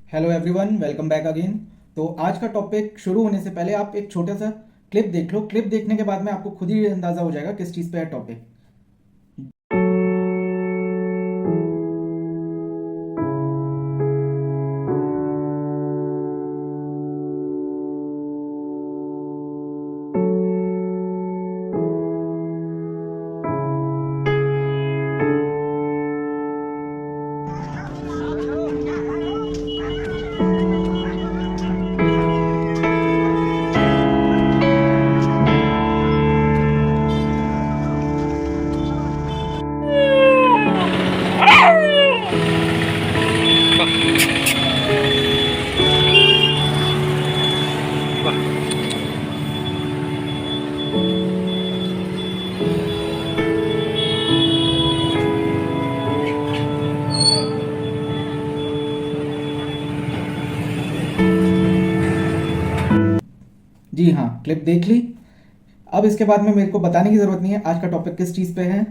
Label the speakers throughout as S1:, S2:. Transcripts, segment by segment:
S1: Hello everyone, welcome back again. तो आज का टॉपिक शुरू होने से पहले आप एक छोटा सा क्लिप देख लो। क्लिप देखने के बाद में आपको खुद ही अंदाजा हो जाएगा किस चीज़ पे है टॉपिक। जी हाँ, क्लिप देख ली। अब इसके बाद में मेरे को बताने की ज़रूरत नहीं है आज का टॉपिक किस चीज़ पे है।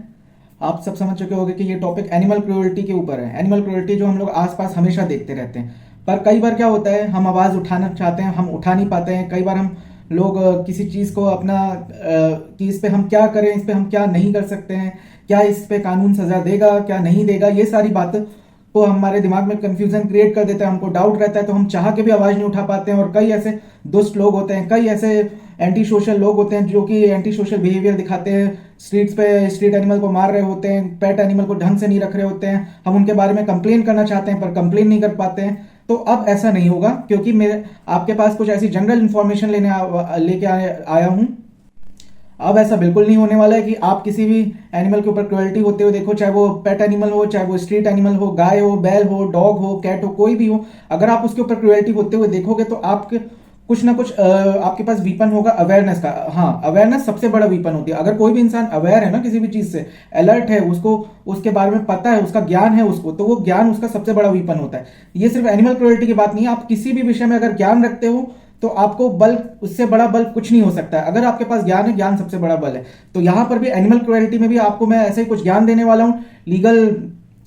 S1: आप सब समझ चुके होंगे कि ये टॉपिक एनिमल क्रूअल्टी के ऊपर है। एनिमल क्रूअल्टी जो हम लोग आसपास हमेशा देखते रहते हैं, पर कई बार क्या होता है, हम आवाज़ उठाना चाहते हैं, हम उठा नहीं पाते हैं। कई बार हम लोग किसी चीज़ को अपना कि इस पे हम क्या करें, इस पे हम क्या नहीं कर सकते हैं, क्या इस पे कानून सज़ा देगा, क्या नहीं देगा, ये सारी बातें को हमारे दिमाग में कंफ्यूजन क्रिएट कर देता है। हमको डाउट रहता है, तो हम चाह के भी आवाज़ नहीं उठा पाते हैं। और कई ऐसे दुष्ट लोग होते हैं, कई ऐसे एंटी सोशल लोग होते हैं जो कि एंटी सोशल बिहेवियर दिखाते हैं। स्ट्रीट्स पे स्ट्रीट एनिमल को मार रहे होते हैं, पेट एनिमल को ढंग से नहीं रख रहे होते हैं। हम उनके बारे में कंप्लेन करना चाहते हैं पर कंप्लेन नहीं कर पाते हैं। तो अब ऐसा नहीं होगा, क्योंकि मेरे आपके पास कुछ ऐसी जनरल इंफॉर्मेशन लेके आया हूँ। अब ऐसा बिल्कुल नहीं होने वाला है कि आप किसी भी एनिमल के ऊपर क्रुएल्टी होते हुए देखो, चाहे वो पेट एनिमल हो, चाहे वो स्ट्रीट एनिमल हो, गाय हो, बैल हो, डॉग हो, कैट हो, कोई भी हो। अगर आप उसके ऊपर क्रुएल्टी होते हुए देखोगे तो आपके कुछ ना कुछ आपके पास वीपन होगा अवेयरनेस का। हाँ, अवेयरनेस सबसे बड़ा वीपन होती है। अगर कोई भी इंसान अवेयर है ना किसी भी चीज से, अलर्ट है, उसको उसके बारे में पता है, उसका ज्ञान है उसको, तो वो ज्ञान उसका सबसे बड़ा वीपन होता है। ये सिर्फ एनिमल क्रुएल्टी की बात नहीं है। आप किसी भी विषय में अगर ज्ञान रखते हो तो आपको बल, उससे बड़ा बल कुछ नहीं हो सकता है। अगर आपके पास ज्ञान है, ज्ञान सबसे बड़ा बल है। तो यहां पर भी एनिमल क्रुएल्टी में भी आपको मैं ऐसे ही कुछ ज्ञान देने वाला हूं, लीगल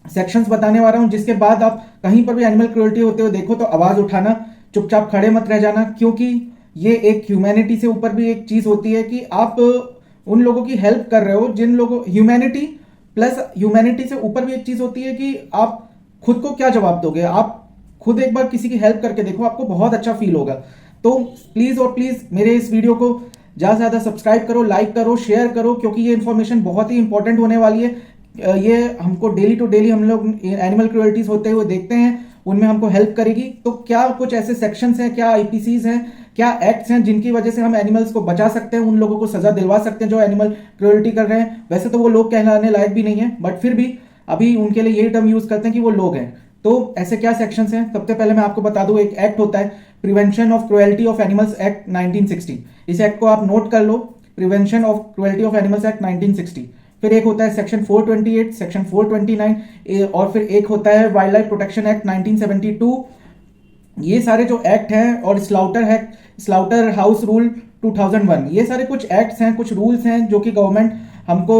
S1: सेक्शंस बताने वाला हूं, जिसके बाद आप कहीं पर भी एनिमल क्रुएल्टी होते हुए देखो तो आवाज उठाना, चुपचाप खड़े मत रह जाना। क्योंकि ये एक ह्यूमैनिटी से ऊपर भी एक चीज होती है कि आप उन लोगों की हेल्प कर रहे हो जिन लोगों, ह्यूमैनिटी प्लस ह्यूमैनिटी से ऊपर भी एक चीज होती है कि आप खुद को क्या जवाब दोगे। आप खुद एक बार किसी की हेल्प करके देखो, आपको बहुत अच्छा फील होगा। तो प्लीज और प्लीज मेरे इस वीडियो को ज्यादा से ज्यादा सब्सक्राइब करो, लाइक करो, शेयर करो, क्योंकि ये इन्फॉर्मेशन बहुत ही इंपॉर्टेंट होने वाली है। ये हमको डेली टू डेली हम लोग एनिमल क्रूएल्टीज होते हुए देखते हैं, उनमें हमको हेल्प करेगी। तो क्या कुछ ऐसे सेक्शंस हैं, क्या आईपीसीज हैं, क्या एक्ट्स हैं जिनकी वजह से हम एनिमल्स को बचा सकते हैं, उन लोगों को सजा दिलवा सकते हैं जो एनिमल क्रूएल्टी कर रहे हैं। वैसे तो वो लोग कहलाने लायक भी नहीं है, बट फिर भी अभी उनके लिए यही टर्म यूज करते हैं कि वो लोग हैं। तो ऐसे क्या सेक्शंस हैं? सबसे पहले मैं आपको बता दूं, एक एक्ट होता है prevention of cruelty of animals act 1960। इस एक्ट को आप नोट कर लो, prevention of cruelty of animals act 1960। फिर एक होता है सेक्शन 428, सेक्शन 429, और फिर एक होता है वाइल्ड लाइफ प्रोटेक्शन एक्ट 1972। ये सारे जो एक्ट हैं, और स्लाउटर हाउस रूल 2001, ये सारे कुछ एक्ट्स हैं, कुछ रूल्स हैं जो कि गवर्नमेंट हमको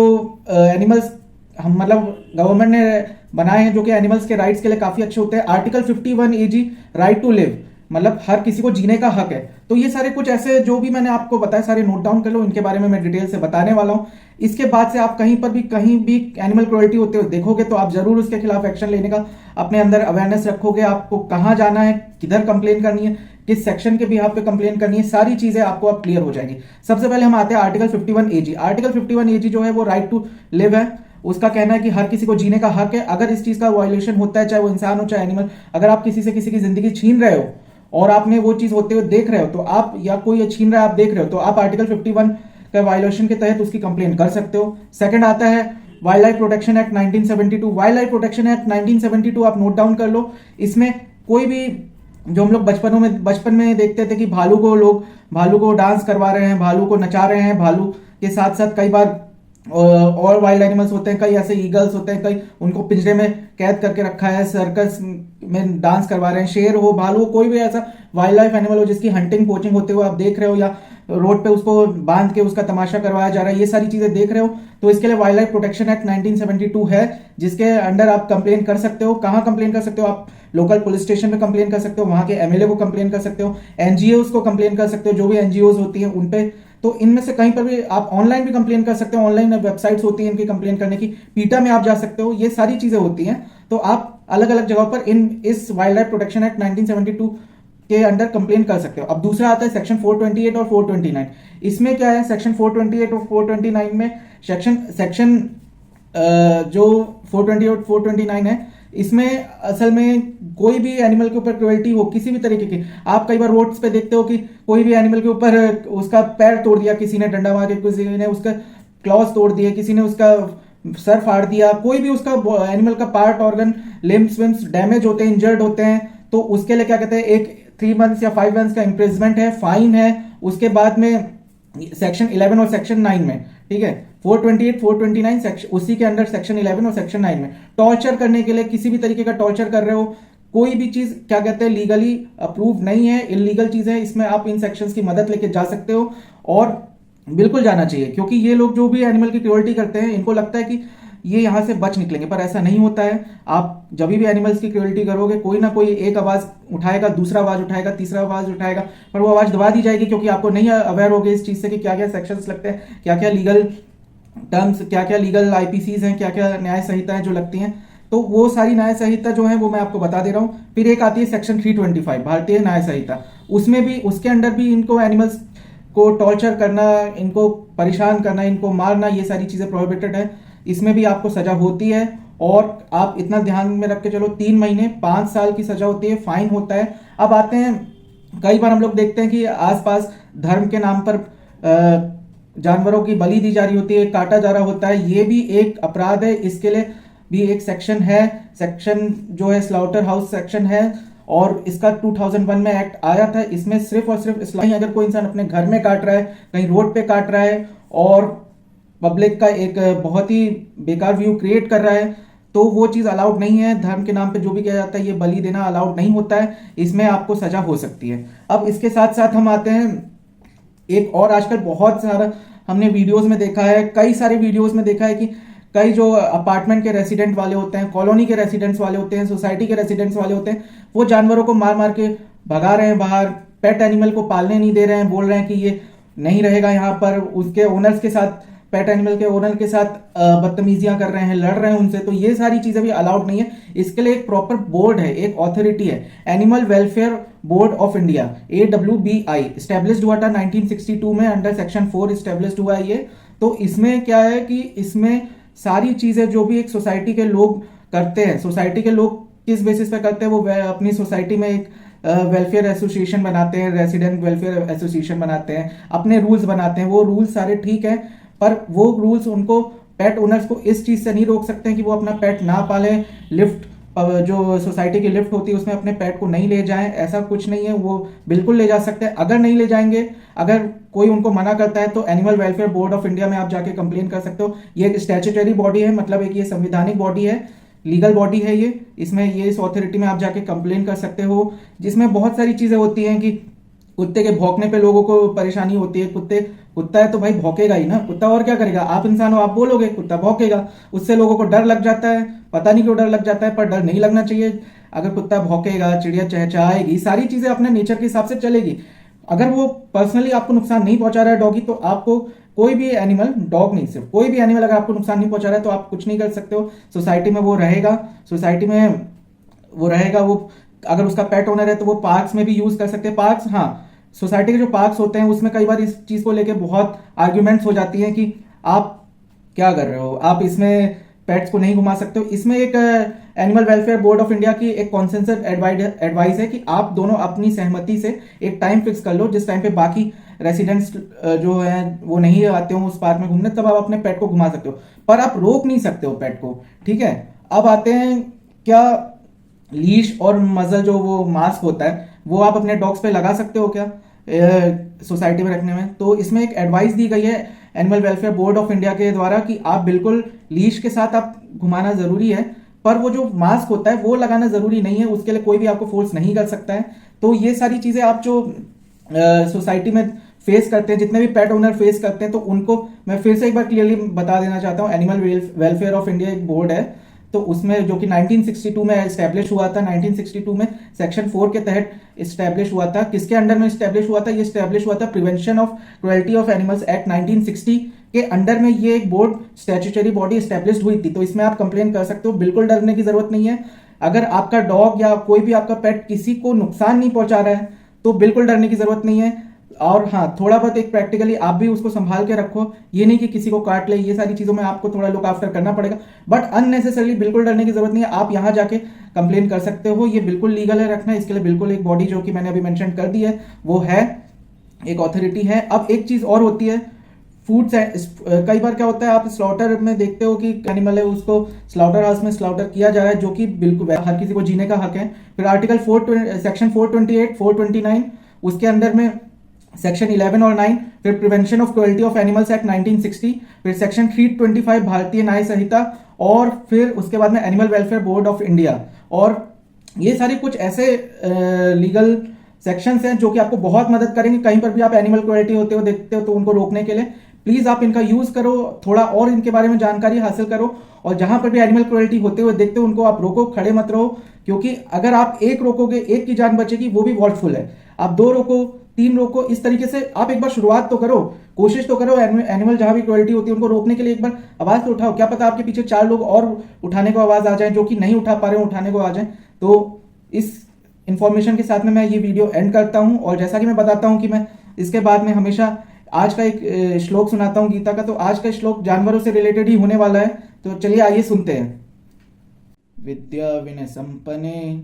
S1: एनिमल्स, हम मतलब गवर्नमेंट ने बनाए हैं, जो कि एनिमल्स के राइट्स के लिए काफी अच्छे होते हैं। Article 51 A G, right to live, मतलब हर किसी को जीने का हक है। तो ये सारे कुछ ऐसे जो भी मैंने आपको बताया, सारे नोट डाउन कर लो, इनके बारे में मैं डिटेल से बताने वाला हूं। इसके बाद से आप कहीं भी एनिमल क्रुएल्टी होते हुए देखोगे तो आप जरूर उसके खिलाफ एक्शन लेने का अपने अंदर अवेयरनेस रखोगे। आपको कहां जाना है, किधर कंप्लेन करनी है, किस सेक्शन के बिहाफ पे कंप्लेन करनी है, सारी चीजें आपको अब क्लियर हो जाएंगी। सबसे पहले हम आते हैं आर्टिकल 51 एजी। आर्टिकल 51 एजी जो है वो राइट टू लिव है। उसका कहना है कि हर किसी को जीने का हक है। अगर इस चीज का वायलेशन होता है, चाहे वो इंसान हो चाहे एनिमल, अगर आप किसी से किसी की जिंदगी छीन रहे हो और आपने वो चीज होते हुए देख रहे हो, तो आप, या कोई छीन रहा है आप देख रहे हो, तो आप आर्टिकल 51 का वायलेशन के तहत उसकी कंप्लेन कर सकते हो। सेकंड आता है wild life protection act 1972। Wild life protection act 1972 आप नोट डाउन कर लो। इसमें कोई भी, जो हम लोग बचपन में देखते थे कि भालू को डांस करवा रहे हैं, भालू को नचा रहे हैं, भालू के साथ साथ कई बार और वाइल्ड एनिमल्स होते हैं, कई ऐसे ईगल्स होते हैं, कई उनको पिंजरे में कैद करके रखा है, सर्कस में डांस करवा रहे हैं, शेर हो, भालू हो, कोई भी ऐसा वाइल्ड लाइफ एनिमल हो जिसकी हंटिंग पोचिंग होते हुए आप देख रहे हो, या रोड पे उसको बांध के उसका तमाशा करवाया जा रहा है, ये सारी चीजें देख रहे हो, तो इसके लिए वाइल्ड लाइफ प्रोटेक्शन एक्ट 1972 है, जिसके अंडर आप कंप्लेन कर सकते हो। कहाँ कंप्लेन कर सकते हो आप? लोकल पुलिस स्टेशन में कंप्लेन कर सकते हो, वहां के एमएलए को कंप्लेन कर सकते हो, एनजीओ को कंप्लेन कर सकते हो, जो भी एनजीओ होती है उन पे। तो इनमें से कहीं पर भी आप ऑनलाइन भी कंप्लेन कर सकते हो, ऑनलाइन वेबसाइट्स होती हैं इनकी कंप्लेन करने की, पीटा में आप जा सकते हो, ये सारी चीजें होती हैं। तो आप अलग अलग जगहों पर इस वाइल्ड लाइफ प्रोटेक्शन एक्ट 1972 के अंडर कंप्लेन कर सकते हो। अब दूसरा आता है सेक्शन 428 और 429। इसमें क्या है? सेक्शन 428 और 429 में सेक्शन सेक्शन जो 428 और 429 है, इसमें असल में कोई भी एनिमल के ऊपर क्रुएल्टी हो किसी भी तरीके की, आप कई बार रोड्स पे देखते हो कि कोई भी एनिमल के ऊपर उसका पैर तोड़ दिया किसी ने, डंडा मार के, किसी ने उसका क्लॉज तोड़ दिए, किसी ने उसका सर फाड़ दिया, कोई भी उसका एनिमल का पार्ट ऑर्गन लिम्स विम्स डैमेज होते हैं, इंजर्ड होते हैं, तो उसके लिए क्या कहते हैं, एक 3 मंथ्स या 5 मंथ्स का इम्प्रिजमेंट है, फाइन है। उसके बाद में सेक्शन 11 और सेक्शन 9 में, ठीक है, 428 429 सेक्शन, उसी के अंडर सेक्शन 11 और सेक्शन 9 में टॉर्चर करने के लिए, किसी भी तरीके का टॉर्चर कर रहे हो, कोई भी चीज क्या कहते हैं लीगली अप्रूव नहीं है, इलीगल चीज है, इसमें आप इन सेक्शंस की मदद लेके जा सकते हो, और बिल्कुल जाना चाहिए। क्योंकि ये लोग जो भी एनिमल की क्रुएल्टी करते हैं, इनको लगता है कि ये यहां से बच निकलेंगे, पर ऐसा नहीं होता है। आप जब भी एनिमल्स की क्रुएल्टी करोगे, कोई ना कोई एक आवाज उठाएगा, दूसरा आवाज उठाएगा, तीसरा आवाज उठाएगा, पर वो आवाज दबा दी जाएगी, क्योंकि आपको नहीं अवेयर होगे इस चीज से कि क्या क्या सेक्शंस लगते हैं, क्या क्या लीगल टर्म्स, क्या क्या लीगल आईपीसीज हैं, क्या क्या न्याय संहिताएं जो लगती हैं। तो वो सारी न्याय संहिता जो है वो मैं आपको बता दे रहा हूं। फिर एक आती है सेक्शन 325 भारतीय न्याय संहिता, उसमें भी, उसके अंडर भी इनको एनिमल्स को टॉर्चर करना, इनको परेशान करना, इनको मारना, ये सारी चीजें प्रोहिबिटेड है। इसमें भी आपको सजा होती है, और आप इतना ध्यान में रख के चलो, 3 महीने 5 साल की सजा होती है, फाइन होता है। अब आते हैं, कई बार हम लोग देखते हैं कि आसपास धर्म के नाम पर जानवरों की बलि दी जा रही होती है, काटा जा रहा होता है, ये भी एक अपराध है। इसके लिए भी एक सेक्शन है, सेक्शन जो है स्लाउटर हाउस सेक्शन है, और इसका 2001 में एक्ट आया था। इसमें सिर्फ और सिर्फ कहीं अगर कोई इंसान अपने घर में काट रहा है, कहीं रोड पे काट रहा है, और पब्लिक का एक बहुत ही बेकार व्यू क्रिएट कर रहा है, तो वो चीज अलाउड नहीं है। धर्म के नाम पे जो भी किया जाता है, ये बलि देना अलाउड नहीं होता है, इसमें आपको सजा हो सकती है। अब इसके साथ साथ हम आते हैं एक और, आजकल बहुत सारा हमने वीडियोस में देखा है, कई सारे वीडियोस में देखा है कि कई जो अपार्टमेंट के रेसिडेंट वाले होते हैं, कॉलोनी के रेसिडेंट्स वाले होते हैं, सोसाइटी के रेसिडेंट्स वाले होते हैं, वो जानवरों को मार मार के भगा रहे हैं बाहर, पेट एनिमल को पालने नहीं दे रहे हैं, बोल रहे हैं कि ये नहीं रहेगा यहाँ पर, उसके ओनर्स के साथ, पेट एनिमल के ओनर के साथ बदतमीजियां कर रहे हैं, लड़ रहे हैं उनसे। तो ये सारी चीजें भी अलाउड नहीं है। इसके लिए एक प्रॉपर बोर्ड है, एक ऑथोरिटी है, animal welfare board of India, AWBI, established हुआ था 1962 में, अंडर सेक्शन 4 स्टैब्लिश्ड हुआ है ये। तो इसमें क्या है कि इसमें सारी चीजें जो भी एक सोसाइटी के लोग करते हैं, सोसाइटी के लोग किस बेसिस पे करते हैं, वो अपनी सोसाइटी में एक वेलफेयर एसोसिएशन बनाते हैं, रेसिडेंट वेलफेयर एसोसिएशन बनाते हैं, अपने रूल्स बनाते हैं, वो रूल्स सारे ठीक है, पर वो रूल्स उनको, पेट ओनर्स को इस चीज से नहीं रोक सकते हैं कि वो अपना पेट ना पाले, लिफ्ट जो सोसाइटी की लिफ्ट होती है उसमें अपने पेट को नहीं ले जाएं, ऐसा कुछ नहीं है, वो बिल्कुल ले जा सकते हैं। अगर नहीं ले जाएंगे, अगर कोई उनको मना करता है, तो animal welfare board of India में आप जाके कंप्लेन कर सकते हो। ये एक स्टैट्यूटरी बॉडी है, मतलब एक ये संवैधानिक बॉडी है, लीगल बॉडी है ये। इसमें ये इस अथॉरिटी में आप जाके कंप्लेन कर सकते हो, जिसमें बहुत सारी चीजें होती हैं कि कुत्ते के भौंकने पे लोगों को परेशानी होती है। कुत्ता है तो भाई भौंकेगा ही ना, कुत्ता और क्या करेगा। आप इंसान हो, आप बोलोगे, कुत्ता भौंकेगा, उससे लोगों को डर लग जाता है, पता नहीं क्यों डर लग जाता है, पर डर नहीं लगना चाहिए। अगर कुत्ता भौंकेगा, चिड़िया चहचहाएगी, सारी चीजें अपने नेचर के हिसाब से चलेगी। अगर वो पर्सनली आपको नुकसान नहीं पहुंचा रहा है डॉगी, तो आपको कोई भी एनिमल, डॉग नहीं सिर्फ, कोई भी एनिमल अगर आपको नुकसान नहीं पहुंचा रहा है तो आप कुछ नहीं कर सकते हो। सोसाइटी में वो रहेगा, सोसाइटी में वो रहेगा। वो अगर उसका पेट ओनर है तो वो पार्क्स में भी यूज कर सकते हैं। पार्क्स, हाँ, सोसाइटी के जो पार्क्स होते हैं उसमें कई बार इस चीज को लेके बहुत आर्ग्यूमेंट्स हो जाती हैं कि आप क्या कर रहे हो, आप इसमें पेट्स को नहीं घुमा सकते हो। इसमें एक animal welfare board of India की एक कॉन्सेंसस एडवाइस है कि आप दोनों अपनी सहमति से एक टाइम फिक्स कर लो, जिस टाइम पे बाकी रेसिडेंट्स जो है वो नहीं आते हो उस पार्क में घूमने, तब आप अपने पेट को घुमा सकते हो, पर आप रोक नहीं सकते हो पेट को, ठीक है। अब आते हैं, क्या लीश और मजल जो वो मास्क होता है वो आप अपने डॉग्स पे लगा सकते हो क्या सोसाइटी में रखने में। तो इसमें एक एडवाइस दी गई है animal welfare board of India के द्वारा कि आप बिल्कुल लीश के साथ आप घुमाना जरूरी है, पर वो जो मास्क होता है वो लगाना ज़रूरी नहीं है, उसके लिए कोई भी आपको फोर्स नहीं कर सकता है। तो ये सारी चीज़ें आप जो सोसाइटी में फेस करते हैं, जितने भी पेट ओनर फेस करते हैं, तो उनको मैं फिर से एक बार क्लियरली बता देना चाहता हूँ। एनिमल वेलफेयर ऑफ इंडिया एक बोर्ड है, तो उसमें जो कि 1962 में एस्टेब्लिश हुआ था, 1962 में सेक्शन 4 के तहत इस्टेब्लिश हुआ था। किसके अंडर में इस्टेब्लिश हुआ था? ये इस्टेब्लिश हुआ था prevention of cruelty of animals act 1960 के अंडर में ये एक बोर्ड स्टैट्यूटरी बॉडी इस्टेब्लिश हुई थी। तो इसमें आप कंप्लेन कर सकते हो, बिल्कुल डरने की जरूरत नहीं है। अगर आपका डॉग या कोई भी आपका पेट किसी को नुकसान नहीं पहुंचा रहा है तो बिल्कुल डरने की जरूरत नहीं है। और हाँ, थोड़ा बहुत एक प्रैक्टिकली आप भी उसको संभाल के रखो, ये नहीं कि किसी को काट ले, ये सारी चीजों में आपको थोड़ा लुक आफ्टर करना पड़ेगा। बट अननेसेसरली बिल्कुल डरने की जरूरत नहीं है। आप यहाँ जाके कंप्लेन कर सकते हो, ये बिल्कुल लीगल है रखना। इसके लिए बिल्कुल एक बॉडी जो कि मैंने अभी मेंशन कर दी है वो है, एक ऑथोरिटी है। अब एक चीज और होती है, फूड। कई बार क्या होता है, आप स्लॉटर में देखते हो कि एनिमल है उसको स्लॉटर हाउस में स्लॉटर किया जा रहा है, जो कि बिल्कुल हर किसी को जीने का हक है। फिर आर्टिकल 4 सेक्शन 428 429 उसके अंदर में सेक्शन 11 और 9, फिर prevention of cruelty of animals act 1960, फिर सेक्शन 325 भारतीय न्याय संहिता, और फिर उसके बाद में animal welfare board of India. और ये सारे कुछ ऐसे लीगल सेक्शंस हैं जो कि आपको बहुत मदद करेंगे। कहीं पर भी आप एनिमल क्रुएल्टी होते हो देखते हो तो उनको रोकने के लिए प्लीज आप इनका यूज करो, थोड़ा और इनके बारे में जानकारी हासिल करो। और जहां पर भी एनिमल क्रुएल्टी होते हुए देखते हो उनको आप रोको, खड़े मत रहो। क्योंकि अगर आप एक रोकोगे, एक की जान बचेगी, वो भी वॉटफुल है। आप 2 रोको, 3 रोको, इस तरीके से आप एक बार शुरुआत तो करो, कोशिश तो करो। एनिमल जहां भी क्रुएल्टी होती है उनको रोकने के लिए एक बार आवाज तो उठाओ। क्या पता आपके पीछे 4 लोग और उठाने को आवाज आ जाए, जो कि नहीं उठा पा रहे हो उठाने को आ जाए। तो इस इंफॉर्मेशन के साथ में मैं ये वीडियो एंड करता हूं। और जैसा कि मैं बताता हूं कि मैं इसके बाद में हमेशा आज का एक श्लोक सुनाता हूं गीता का। तो आज का श्लोक जानवरों से रिलेटेड ही होने वाला है, तो चलिए आइए सुनते हैं। विद्या विनय संपन्ने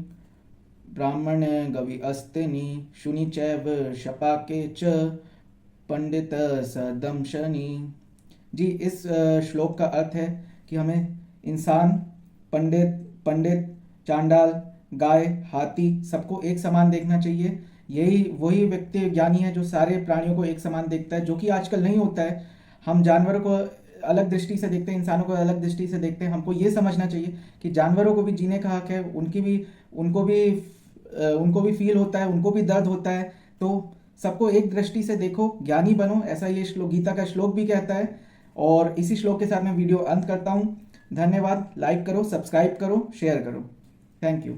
S1: ब्राह्मण गवि अस्तिनि शुनि चैव शपाके च पंडित सदंशनि। जी, इस श्लोक का अर्थ है कि हमें इंसान, पंडित पंडित चांडाल, गाय, हाथी सबको एक समान देखना चाहिए। यही वही व्यक्ति ज्ञानी है जो सारे प्राणियों को एक समान देखता है, जो कि आजकल नहीं होता है। हम जानवरों को अलग दृष्टि से देखते हैं, इंसानों को अलग दृष्टि से देखते हैं। हमको ये समझना चाहिए कि जानवरों को भी जीने का हक है, उनको भी फील होता है, उनको भी दर्द होता है। तो सबको एक दृष्टि से देखो, ज्ञानी बनो, ऐसा ये श्लोक, गीता का श्लोक भी कहता है। और इसी श्लोक के साथ मैं वीडियो अंत करता हूँ। धन्यवाद। लाइक करो, सब्सक्राइब करो, शेयर करो। Thank you.